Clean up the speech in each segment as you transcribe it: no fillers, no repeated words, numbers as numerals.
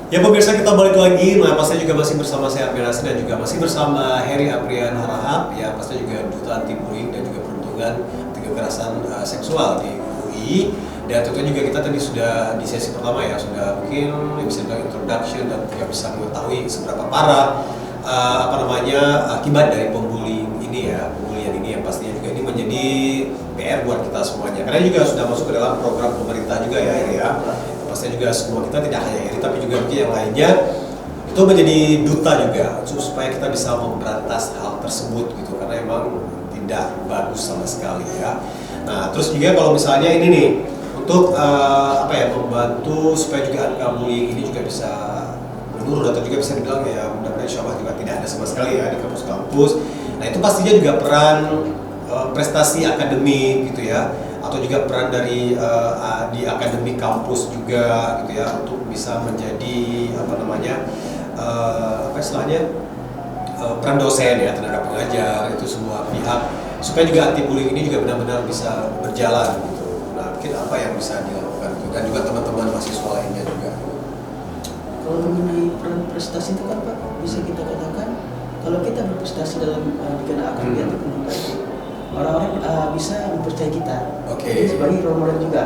Ya pemirsa, kita balik lagi. Nah pastinya juga masih bersama saya Armin Hasan dan juga masih bersama Heri Aprian Harahap. Ya pastinya juga duta anti bullying dan juga perlindungan anti kekerasan seksual di UI. Dan tentunya juga kita tadi sudah di sesi pertama ya, sudah mungkin bisa dibilang introduction dan juga bisa mengetahui seberapa parah akibat dari pembullying ini ya, pembulian ini yang pastinya juga ini menjadi PR buat kita semuanya. Karena juga sudah masuk ke dalam program pemerintah juga ya Heri ya. Pastinya juga semua kita tidak hanya Heri tapi juga mungkin yang lainnya itu menjadi duta juga supaya kita bisa memberantas hal tersebut gitu, karena emang tidak bagus sama sekali ya. Nah terus juga kalau misalnya ini nih untuk membantu supaya juga angka bullying ini juga bisa menurun atau juga bisa dibilang ya mudah-mudahan insya Allah juga tidak ada sama sekali ya di kampus-kampus. Nah itu pastinya juga peran prestasi akademik gitu ya, atau juga peran dari di akademik kampus juga gitu ya, untuk bisa menjadi peran dosen ya, tenaga pengajar, itu semua pihak supaya juga anti bullying ini juga benar-benar bisa berjalan gitu. Nah mungkin apa yang bisa dilakukan gitu, dan juga teman-teman mahasiswa lainnya juga. Kalau mengenai peran prestasi itu kan Pak, bisa kita katakan kalau kita berprestasi dalam bidang akademik atau pendidikan, orang-orang bisa mempercayai kita. Jadi sebagai role model juga.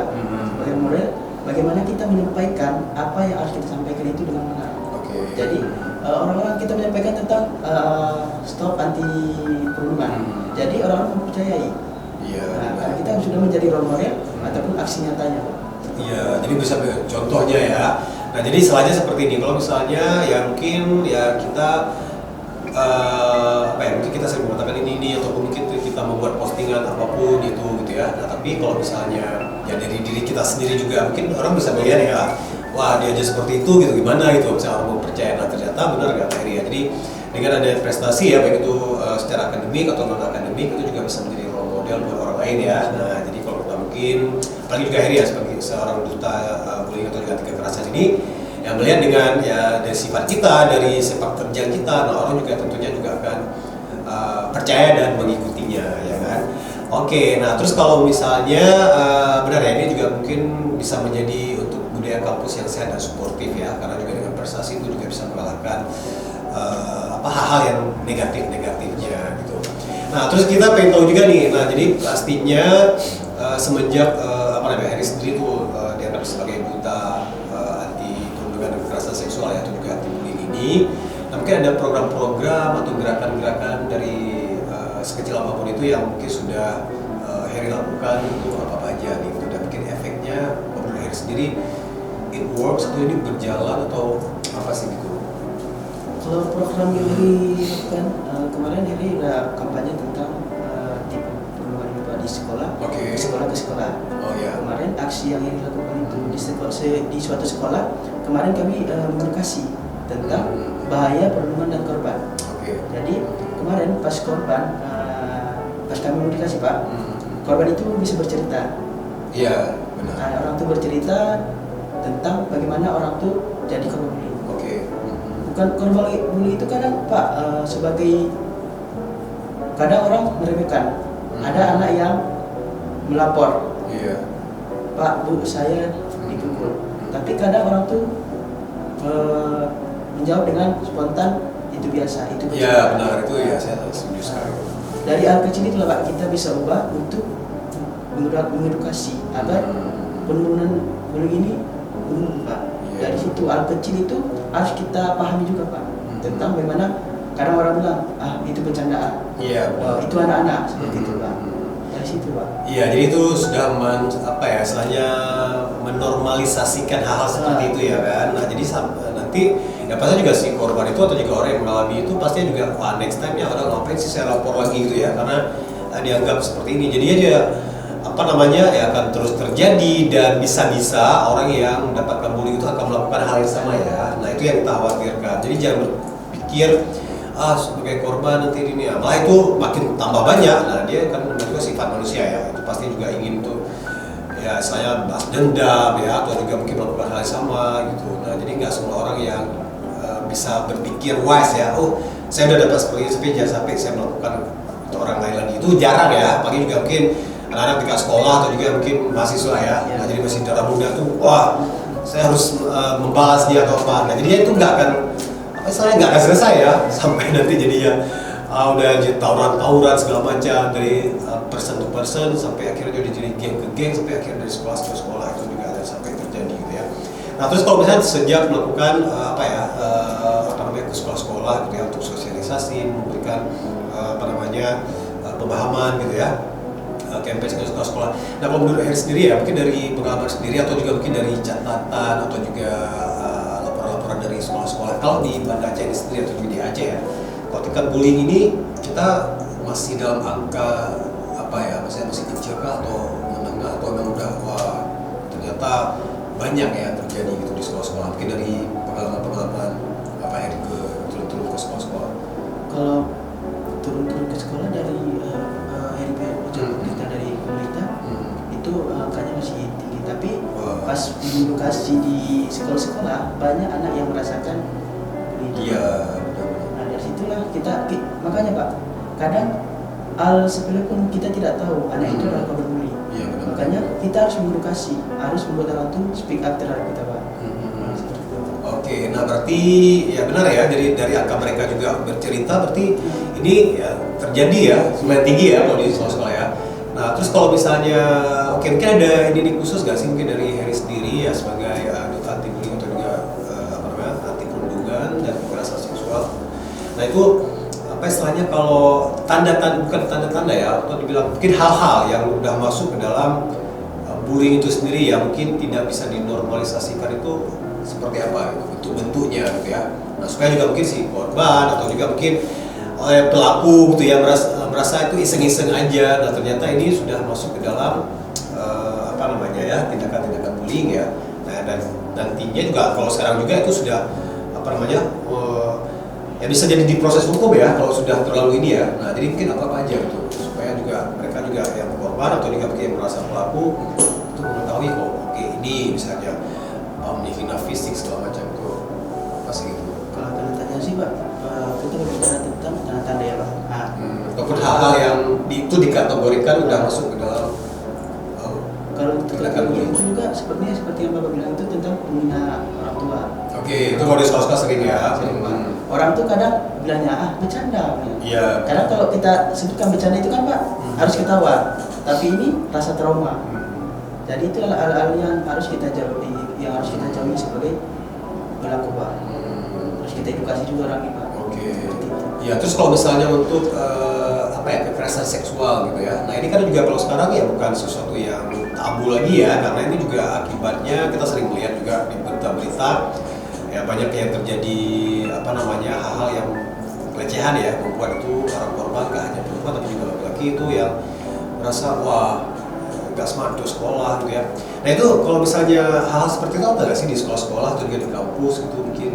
Sebagai model, bagaimana kita menyampaikan apa yang harus kita sampaikan itu dengan benar. Jadi orang-orang kita menyampaikan tentang stop anti perundungan. Jadi orang-orang mempercayai. Karena kita sudah menjadi role model ataupun aksi nyatanya. Iya, jadi bisa contohnya ya. Nah jadi selainnya seperti ini, kalau misalnya ya mungkin ya kita mungkin kita sering mengatakan ini ataupun mungkin kita membuat postingan apapun itu gitu ya. Nah tapi kalau misalnya ya dari diri kita sendiri juga mungkin orang bisa melihat ya, wah dia aja seperti itu gitu, gimana gitu, misalnya orang mau percaya. Nah ternyata benar nggak Heri ya. Jadi dengan ada prestasi ya, baik itu secara akademik atau non akademik, itu juga bisa menjadi role model buat orang lain ya. Nah jadi kalau kita mungkin apalagi juga Heri ya sebagai seorang duta bullying atau juga anti kekerasan ini, yang melihat dengan ya dari sifat kita, dari sepak terjang kita, nah orang juga tentunya juga akan percaya dan mengikutinya ya kan. Oke, nah terus kalau misalnya benar ya, ini juga mungkin bisa menjadi untuk budaya kampus yang sehat dan suportif ya, karena juga dengan prestasi itu juga bisa mengalahkan hal-hal yang negatifnya gitu. Nah terus kita pengen tahu juga nih, nah jadi pastinya semenjak Heri sendiri tuh dianggap sebagai duta anti perundungan dan kekerasan seksual ya, atau juga anti bullying ini. Nah mungkin ada program-program atau gerakan-gerakan dari sekecil apapun itu yang mungkin sudah Heri lakukan untuk apa aja nih gitu, dan mungkin efeknya menurut Heri sendiri it works atau ini berjalan atau apa sih gitu. Kalau program yang dilakukan kemarin Heri udah kampanye tentang perlindungan di sekolah, sekolah ke sekolah. Kemarin aksi yang dilakukan itu di suatu sekolah, kemarin kami mengedukasi tentang bahaya perlindungan dan korban. Jadi kemarin pas kami mengedukasi Pak, korban itu bisa bercerita. Iya, benar. Orang tuh bercerita tentang bagaimana orang tuh jadi korban bullying. Bukan korban bullying itu kadang Pak sebagai kadang orang meremehkan. Ada anak yang melapor, Pak Bu saya dipukul. Tapi kadang orang tuh menjawab dengan spontan, itu biasa, itu kecil. Iya benar, itu ya saya setuju sekali. Dari hal kecil itulah Pak kita bisa ubah untuk mengedukasi agar penurunan bullying ini menurun Pak. Dari situ hal kecil itu harus kita pahami juga Pak, tentang bagaimana kadang orang bilang itu bercandaan. Itu anak-anak seperti itu Pak. Dari situ Pak. Iya, jadi itu sudah istilahnya menormalisasikan hal-hal seperti itu ya kan. Nah jadi nanti ya pasti juga si korban itu atau juga orang yang mengalami itu pastinya juga next time ya orang ngapain sih saya lapor lagi gitu ya, karena dianggap seperti ini. Jadi aja ya akan terus terjadi, dan bisa-bisa orang yang mendapatkan bullying itu akan melakukan hal yang sama ya. Nah itu yang kita khawatirkan. Jadi jangan berpikir sebagai korban nanti ini ya, malah itu makin tambah banyak. Nah dia kan juga sifat manusia ya, itu pasti juga ingin tuh ya saya balas dendam ya, atau juga mungkin melakukan hal yang sama gitu. Nah jadi nggak semua orang yang bisa berpikir wise ya, saya udah dapat seperti ini, tapi jangan sampai saya melakukan untuk orang lain lagi. Itu jarang ya, apalagi juga mungkin anak-anak tingkat sekolah atau juga mungkin mahasiswa ya. Nah jadi masih darah muda tuh, wah saya harus membalas dia atau apa. Nah jadinya itu nggak akan apa istilahnya nggak akan selesai ya sampai nanti jadinya udah jadi tawuran segala macam dari person to person sampai akhirnya jadi geng ke geng sampai akhirnya dari sekolah ke sekolah itu juga ada sampai terjadi gitu ya. Nah terus kalau misalnya sejak melakukan ke sekolah-sekolah gitu ya untuk sosialisasi memberikan pemahaman gitu ya. Campaign ke sekolah-sekolah. Nah kalau menurut Heri sendiri ya, mungkin dari pengalaman sendiri atau juga mungkin dari catatan atau juga laporan-laporan dari sekolah-sekolah. Kalau di Banda Aceh ini sendiri atau juga di Aceh ya, kalau tingkat bullying ini kita masih dalam angka masih kecil kah atau menengah atau memang udah ternyata banyak ya terjadi gitu di sekolah-sekolah. Mungkin dari pengalaman-pengalaman Heri turun-turun ke sekolah-sekolah. Kalau turun-turun ke sekolah dari kita dari pemerintah itu angkanya masih tinggi, tapi pas edukasi di sekolah-sekolah banyak anak yang merasakan itu. Iya. Nah dari situlah kita makanya Pak, kadang hal sepele pun kita tidak tahu anak itu adalah korban bully. Iya, benar. Makanya kita harus mengedukasi, harus membuat orang itu speak up terhadap kita Pak. Oke, nah berarti ya benar ya dari angka mereka juga bercerita berarti ini ya terjadi ya lumayan tinggi ya kalau di sekolah-sekolah ya. Nah terus kalau misalnya mungkin ada ini khusus gak sih mungkin dari Heri sendiri ya sebagai duta anti bullying atau juga anti perundungan dan kekerasan seksual. Nah itu istilahnya kalau bukan tanda-tanda ya atau dibilang mungkin hal-hal yang udah masuk ke dalam bullying itu sendiri ya mungkin tidak bisa dinormalisasikan itu seperti apa gitu, bentuknya gitu ya. Nah supaya juga mungkin si korban atau juga mungkin oleh pelaku gitu ya merasa itu iseng-iseng aja. Nah ternyata ini sudah masuk ke dalam tindakan-tindakan bullying ya. Nah dan nantinya juga kalau sekarang juga itu sudah ya bisa jadi diproses hukum ya kalau sudah terlalu ini ya. Nah jadi mungkin apa aja gitu supaya juga mereka juga yang korban atau juga mungkin yang merasa pelaku itu mengetahui kok oke ini misalnya menghina fisik segala macam itu pasti gitu. Kalau tanda-tanda sih Pak, kita berbicara tentang tanda-tanda ya Pak. Ataupun hal-hal yang itu dikategorikan udah masuk ke dalam kalau tindakan bullying itu juga sepertinya seperti yang Bapak bilang itu tentang menghina orang tua. Oke, itu kalau di sekolah-sekolah sering ya. Orang tuh kadang bilangnya bercanda. Iya. Kadang kalau kita sebutkan bercanda itu kan Pak harus ketawa, tapi ini rasa trauma. Jadi itu hal-hal yang harus kita jauhi sebagai pelaku Pak. Terus kita edukasi juga orang ini Pak. Oke. Ya terus kalau misalnya untuk kekerasan seksual gitu ya. Nah ini kan juga kalau sekarang ya bukan sesuatu yang tabu lagi ya, karena ini juga akibatnya kita sering melihat juga di berita-berita ya banyak yang terjadi hal-hal yang pelecehan ya, membuat itu para korban gak hanya perempuan tapi juga laki-laki itu yang merasa gak smart di sekolah gitu ya. Nah itu kalau misalnya hal-hal seperti itu ada gak sih di sekolah-sekolah atau juga di kampus gitu mungkin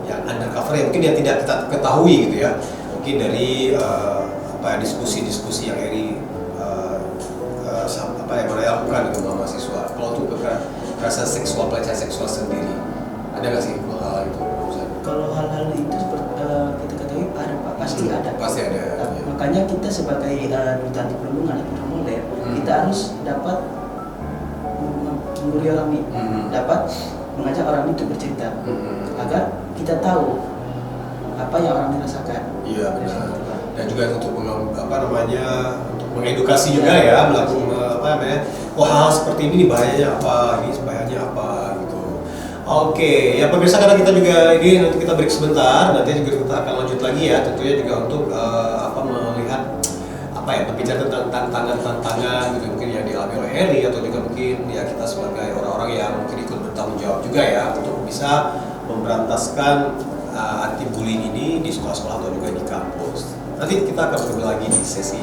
yang undercover ya mungkin yang tidak kita ketahui gitu ya, mungkin dari diskusi-diskusi yang Heri lakukan dengan mahasiswa. Kalau untuk kekerasan seksual, pelecehan seksual sendiri ada nggak sih hal itu? Kalau hal-hal itu kita ketahui ada Pak, pasti ada. Pasti ada. Nah, ya. Makanya kita sebagai duta anti perundungan atau promoter kita harus dapat mengguri orang ini, dapat mengajak orang itu bercerita agar kita tahu apa yang orang ini rasakan. Iya benar. Dan juga untuk untuk mengedukasi juga ya, melakukan hal seperti ini bahayanya apa, ini bahayanya apa gitu. Oke, ya pemirsa karena kita juga ini nanti kita break sebentar, nanti juga kita akan lanjut lagi ya, tentunya juga untuk melihat berbicara tentang tantangan-tantangan gitu mungkin yang dialami oleh Heri atau juga mungkin ya kita sebagai orang-orang yang mungkin ikut bertanggung jawab juga ya untuk bisa memberantaskan anti bullying ini di sekolah-sekolah atau juga di kampus. Nanti kita akan kembali lagi di sesi